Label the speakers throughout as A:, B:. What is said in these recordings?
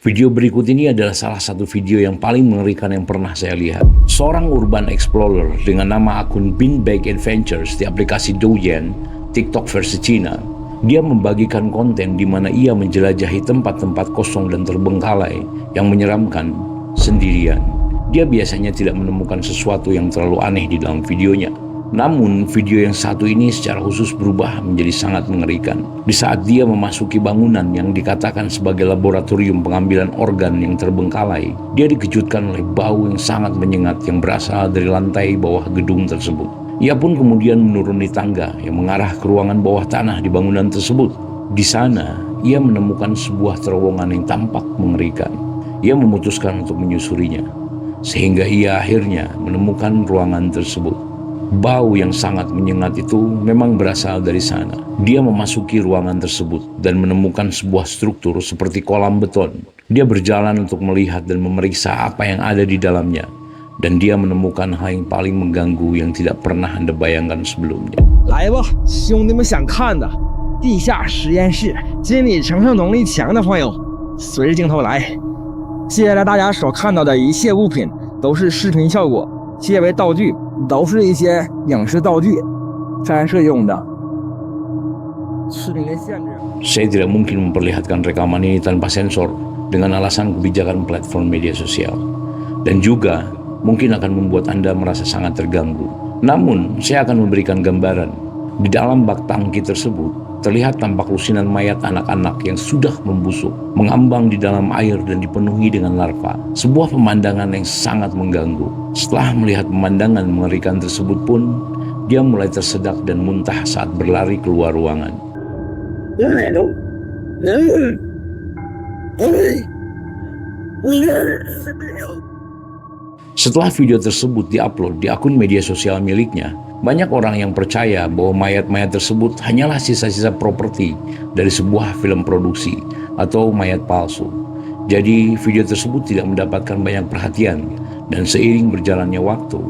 A: Video berikut ini adalah salah satu video yang paling mengerikan yang pernah saya lihat. Seorang urban explorer dengan nama akun Beanbag Adventures di aplikasi Douyin, TikTok versi Cina. Dia membagikan konten di mana ia menjelajahi tempat-tempat kosong dan terbengkalai yang menyeramkan sendirian. Dia biasanya tidak menemukan sesuatu yang terlalu aneh di dalam videonya. Namun, video yang satu ini secara khusus berubah menjadi sangat mengerikan. Di saat dia memasuki bangunan yang dikatakan sebagai laboratorium pengambilan organ yang terbengkalai, dia dikejutkan oleh bau yang sangat menyengat yang berasal dari lantai bawah gedung tersebut. Ia pun kemudian menuruni tangga yang mengarah ke ruangan bawah tanah di bangunan tersebut. Di sana, ia menemukan sebuah terowongan yang tampak mengerikan. Ia memutuskan untuk menyusurinya, sehingga ia akhirnya menemukan ruangan tersebut. Bau yang sangat menyengat itu memang berasal dari sana. Dia memasuki ruangan tersebut dan menemukan sebuah struktur seperti kolam beton. Dia berjalan untuk melihat dan memeriksa apa yang ada di dalamnya. Dan dia menemukan hal yang paling mengganggu yang tidak pernah Anda bayangkan sebelumnya.
B: 来吧，兄弟们想看的地下实验室，心理承受能力强的朋友，随着镜头来。接下来大家所看到的一切物品都是视频效果，皆为道具，都是一些影视道具，拍摄用的。视频的限制。
A: Saya tidak mungkin memperlihatkan rekaman ini tanpa sensor dengan alasan kebijakan platform media sosial. Dan juga mungkin akan membuat Anda merasa sangat terganggu. Namun, saya akan memberikan gambaran. Di dalam bak tangki tersebut, terlihat tampak lusinan mayat anak-anak yang sudah membusuk, mengambang di dalam air dan dipenuhi dengan larva. Sebuah pemandangan yang sangat mengganggu. Setelah melihat pemandangan mengerikan tersebut pun, dia mulai tersedak dan muntah saat berlari keluar ruangan. Setelah video tersebut diupload di akun media sosial miliknya, banyak orang yang percaya bahwa mayat-mayat tersebut hanyalah sisa-sisa properti dari sebuah film produksi atau mayat palsu. Jadi video tersebut tidak mendapatkan banyak perhatian dan seiring berjalannya waktu,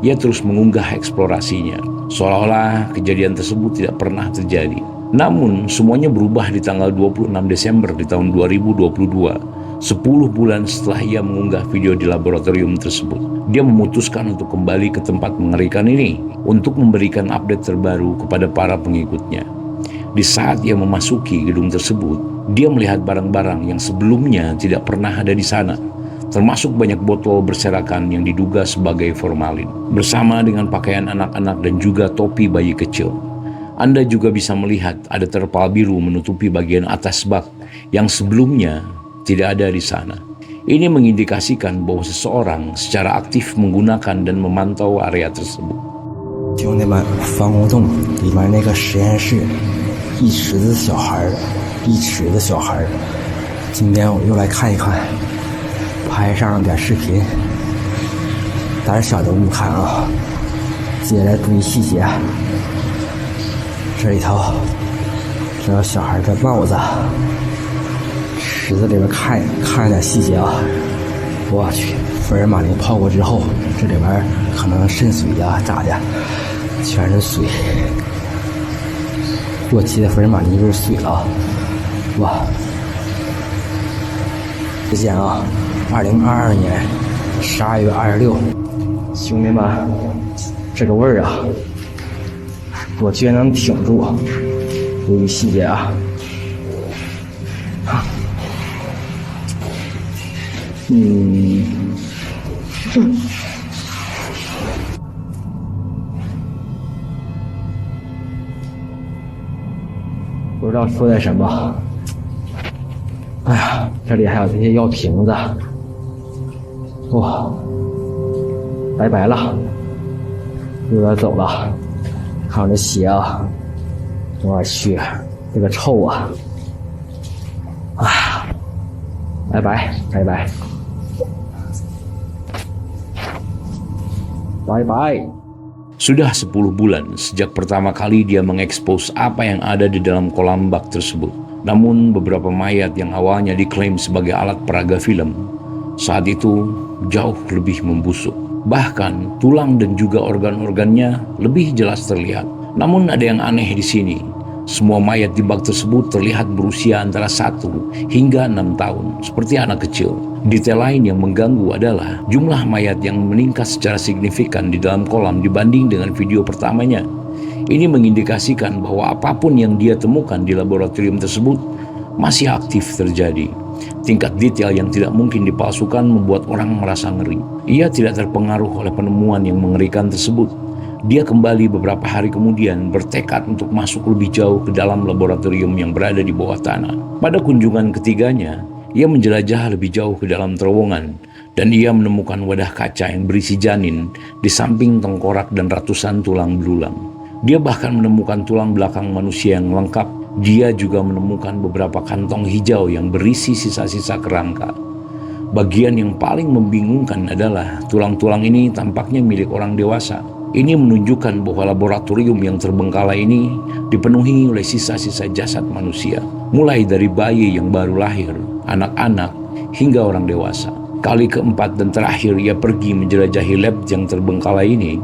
A: ia terus mengunggah eksplorasinya, seolah-olah kejadian tersebut tidak pernah terjadi. Namun semuanya berubah di tanggal 26 Desember di tahun 2022. 10 bulan setelah ia mengunggah video di laboratorium tersebut, dia memutuskan untuk kembali ke tempat mengerikan ini untuk memberikan update terbaru kepada para pengikutnya. Di saat ia memasuki gedung tersebut, dia melihat barang-barang yang sebelumnya tidak pernah ada di sana, termasuk banyak botol berserakan yang diduga sebagai formalin, bersama dengan pakaian anak-anak dan juga topi bayi kecil. Anda juga bisa melihat ada terpal biru menutupi bagian atas bak yang sebelumnya tidak ada di sana. Ini mengindikasikan bahwa seseorang secara aktif menggunakan dan memantau area tersebut.
B: 兄弟们，防空洞里面那个实验室，一池子小孩，一池子小孩。今天我又来看一看，拍上了点视频，胆小的勿看啊！接下来注意细节，这里头这有小孩的帽子。 池子里边看点细节啊！我去，福尔马林泡过之后，这里边可能渗水呀、咋的，全是水。过期的福尔马林就是水了，哇！时间啊，2022年12月26，兄弟们，这个味儿啊，我居然能挺住，注意细节啊！ 不知道说点什么。哎呀，这里还有这些药瓶子，哇，拜拜了，有点走了。看我这鞋啊，我去，这个臭啊！哎呀，拜拜，拜拜。 Bye-bye.
A: Sudah 10 bulan sejak pertama kali dia mengekspos apa yang ada di dalam kolam bak tersebut. Namun beberapa mayat yang awalnya diklaim sebagai alat peraga film, saat itu jauh lebih membusuk. Bahkan tulang dan juga organ-organnya lebih jelas terlihat. Namun ada yang aneh di sini. Semua mayat di bak tersebut terlihat berusia antara 1 hingga 6 tahun, seperti anak kecil. Detail lain yang mengganggu adalah jumlah mayat yang meningkat secara signifikan di dalam kolam dibanding dengan video pertamanya. Ini mengindikasikan bahwa apapun yang dia temukan di laboratorium tersebut masih aktif terjadi. Tingkat detail yang tidak mungkin dipalsukan membuat orang merasa ngeri. Ia tidak terpengaruh oleh penemuan yang mengerikan tersebut. Dia kembali beberapa hari kemudian bertekad untuk masuk lebih jauh ke dalam laboratorium yang berada di bawah tanah. Pada kunjungan ketiganya, ia menjelajah lebih jauh ke dalam terowongan dan ia menemukan wadah kaca yang berisi janin di samping tengkorak dan ratusan tulang belulang. Dia bahkan menemukan tulang belakang manusia yang lengkap. Dia juga menemukan beberapa kantong hijau yang berisi sisa-sisa kerangka. Bagian yang paling membingungkan adalah tulang-tulang ini tampaknya milik orang dewasa. Ini menunjukkan bahwa laboratorium yang terbengkalai ini dipenuhi oleh sisa-sisa jasad manusia, mulai dari bayi yang baru lahir, anak-anak, hingga orang dewasa. Kali keempat dan terakhir ia pergi menjelajahi lab yang terbengkalai ini,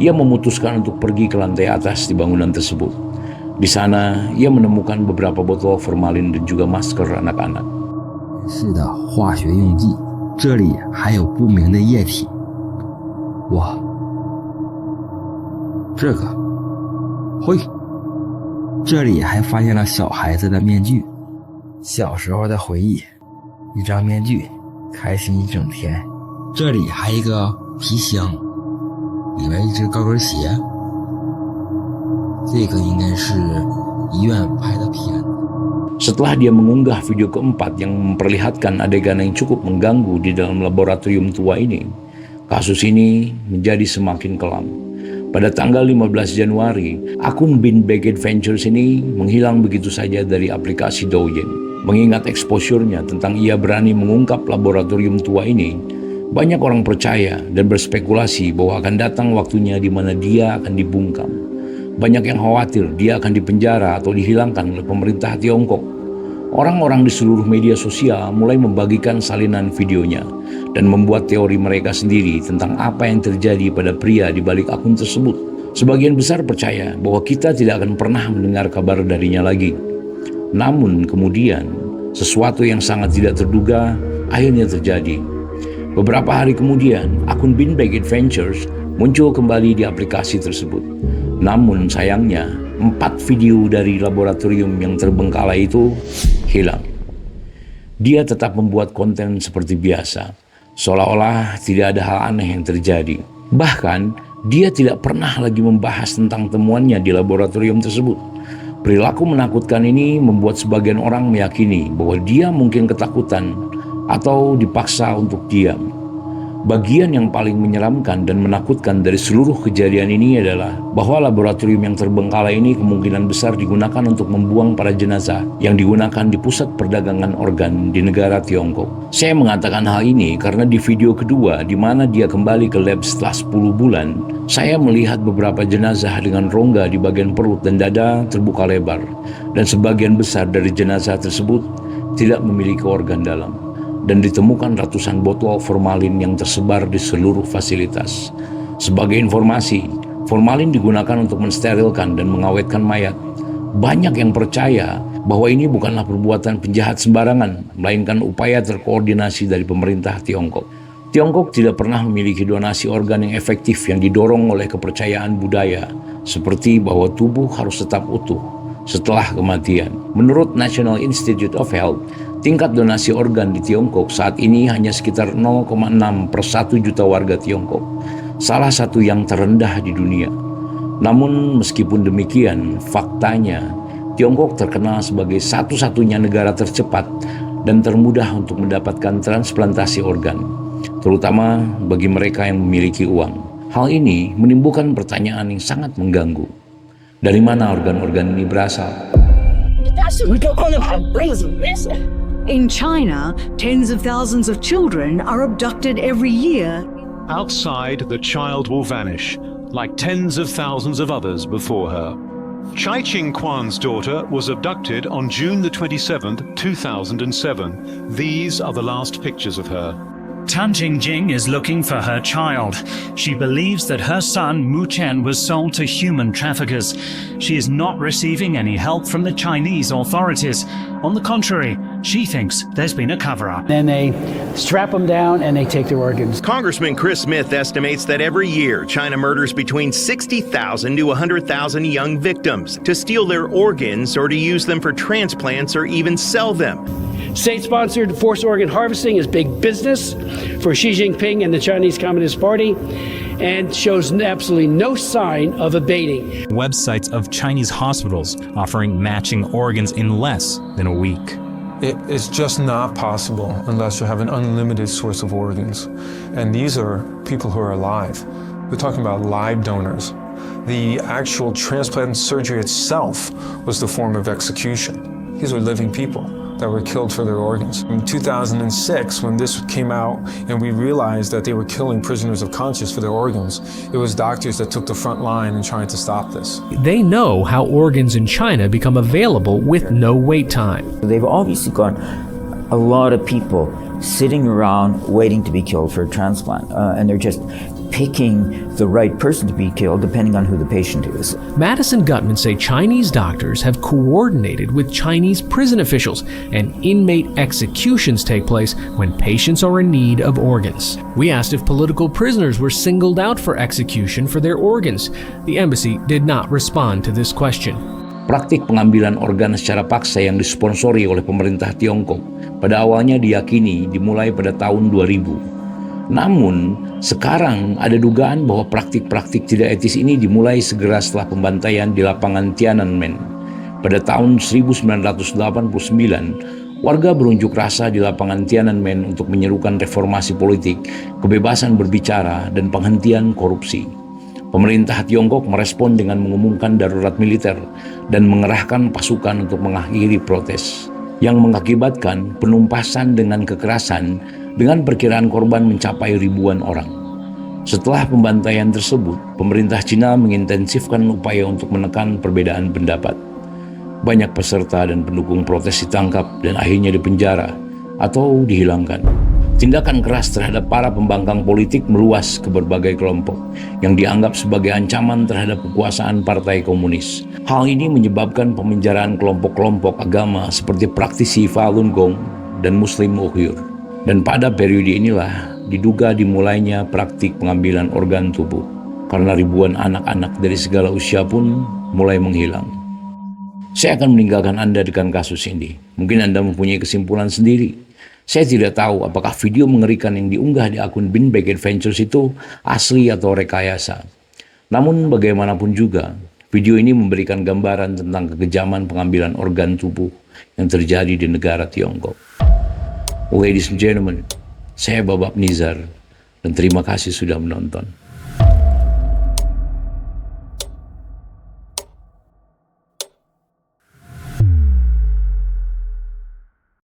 A: ia memutuskan untuk pergi ke lantai atas di bangunan tersebut. Di sana, ia menemukan beberapa botol formalin dan juga masker anak-anak.
B: 是的化学用剂，这里还有不明的液体。哇，这个，嘿，这里还发现了小孩子的面具，小时候的回忆，一张面具，开心一整天。这里还一个皮箱，里面一只高跟鞋，这个应该是医院拍的片子。
A: Setelah dia mengunggah video keempat yang memperlihatkan adegan yang cukup mengganggu di dalam laboratorium tua ini, kasus ini menjadi semakin kelam. Pada tanggal 15 Januari, akun Beanbag Adventures ini menghilang begitu saja dari aplikasi Douyin. Mengingat exposure-nya tentang ia berani mengungkap laboratorium tua ini, banyak orang percaya dan berspekulasi bahwa akan datang waktunya di mana dia akan dibungkam. Banyak yang khawatir dia akan dipenjara atau dihilangkan oleh pemerintah Tiongkok. Orang-orang di seluruh media sosial mulai membagikan salinan videonya dan membuat teori mereka sendiri tentang apa yang terjadi pada pria di balik akun tersebut. Sebagian besar percaya bahwa kita tidak akan pernah mendengar kabar darinya lagi. Namun kemudian, sesuatu yang sangat tidak terduga akhirnya terjadi. Beberapa hari kemudian, akun Beanbag Adventures muncul kembali di aplikasi tersebut. Namun sayangnya, 4 video dari laboratorium yang terbengkalai itu hilang. Dia tetap membuat konten seperti biasa, seolah-olah tidak ada hal aneh yang terjadi. Bahkan, dia tidak pernah lagi membahas tentang temuannya di laboratorium tersebut. Perilaku menakutkan ini membuat sebagian orang meyakini bahwa dia mungkin ketakutan atau dipaksa untuk diam. Bagian yang paling menyeramkan dan menakutkan dari seluruh kejadian ini adalah bahwa laboratorium yang terbengkalai ini kemungkinan besar digunakan untuk membuang para jenazah yang digunakan di pusat perdagangan organ di negara Tiongkok. Saya mengatakan hal ini karena di video kedua di mana dia kembali ke lab setelah 10 bulan, saya melihat beberapa jenazah dengan rongga di bagian perut dan dada terbuka lebar, dan sebagian besar dari jenazah tersebut tidak memiliki organ dalam. Dan ditemukan ratusan botol formalin yang tersebar di seluruh fasilitas. Sebagai informasi, formalin digunakan untuk mensterilkan dan mengawetkan mayat. Banyak yang percaya bahwa ini bukanlah perbuatan penjahat sembarangan, melainkan upaya terkoordinasi dari pemerintah Tiongkok. Tiongkok tidak pernah memiliki donasi organ yang efektif yang didorong oleh kepercayaan budaya, seperti bahwa tubuh harus tetap utuh setelah kematian. Menurut National Institute of Health, tingkat donasi organ di Tiongkok saat ini hanya sekitar 0,6 per 1 juta warga Tiongkok, salah satu yang terendah di dunia. Namun meskipun demikian, faktanya Tiongkok terkenal sebagai satu-satunya negara tercepat dan termudah untuk mendapatkan transplantasi organ, terutama bagi mereka yang memiliki uang. Hal ini menimbulkan pertanyaan yang sangat mengganggu. Dari mana organ-organ ini berasal?
C: In China, tens of thousands of children are abducted every year.
D: Outside, the child will vanish, like tens of thousands of others before her. Chai Ching-Kwan's daughter was abducted on June the 27th, 2007. These are the last pictures of her.
E: Tan Jingjing is looking for her child. She believes that her son Mu Chen was sold to human traffickers. She is not receiving any help from the Chinese authorities. On the contrary, she thinks there's been a cover-up.
F: Then they strap them down and they take their organs.
G: Congressman Chris Smith estimates that every year China murders between 60,000 to 100,000 young victims to steal their organs or to use them for transplants or even sell them.
F: State-sponsored forced organ harvesting is big business for Xi Jinping and the Chinese Communist Party and shows absolutely no sign of abating.
H: Websites of Chinese hospitals offering matching organs in less than a week.
I: It is just not possible unless you have an unlimited source of organs. And these are people who are alive. We're talking about live donors. The actual transplant surgery itself was the form of execution. These are living people that were killed for their organs. In 2006, when this came out and we realized that they were killing prisoners of conscience for their organs, it was doctors that took the front line in trying to stop this.
J: They know how organs in China become available with no wait time.
K: They've obviously got a lot of people sitting around waiting to be killed for a transplant, and they're just picking the right person to be killed depending on who the patient is.
J: Mattis and Gutman say Chinese doctors have coordinated with Chinese prison officials, and inmate executions take place when patients are in need of organs. We asked if political prisoners were singled out for execution for their organs. The embassy did not respond to this question.
A: Praktik pengambilan organ secara paksa yang disponsori oleh pemerintah Tiongkok pada awalnya diyakini dimulai pada tahun 2000. Namun, sekarang ada dugaan bahwa praktik-praktik tidak etis ini dimulai segera setelah pembantaian di lapangan Tiananmen. Pada tahun 1989, warga berunjuk rasa di lapangan Tiananmen untuk menyerukan reformasi politik, kebebasan berbicara, dan penghentian korupsi. Pemerintah Tiongkok merespon dengan mengumumkan darurat militer dan mengerahkan pasukan untuk mengakhiri protes, yang mengakibatkan penumpasan dengan kekerasan dengan perkiraan korban mencapai ribuan orang. Setelah pembantaian tersebut, pemerintah Cina mengintensifkan upaya untuk menekan perbedaan pendapat. Banyak peserta dan pendukung protes ditangkap dan akhirnya dipenjara atau dihilangkan. Tindakan keras terhadap para pembangkang politik meluas ke berbagai kelompok yang dianggap sebagai ancaman terhadap kekuasaan Partai Komunis. Hal ini menyebabkan pemenjaraan kelompok-kelompok agama seperti praktisi Falun Gong dan Muslim Uyghur. Dan pada periode inilah diduga dimulainya praktik pengambilan organ tubuh, karena ribuan anak-anak dari segala usia pun mulai menghilang. Saya akan meninggalkan Anda dengan kasus ini. Mungkin Anda mempunyai kesimpulan sendiri. Saya tidak tahu apakah video mengerikan yang diunggah di akun Bin Bag Adventures itu asli atau rekayasa. Namun bagaimanapun juga, video ini memberikan gambaran tentang kekejaman pengambilan organ tubuh yang terjadi di negara Tiongkok. Ladies and gentlemen, saya Babak Nizar dan terima kasih sudah menonton.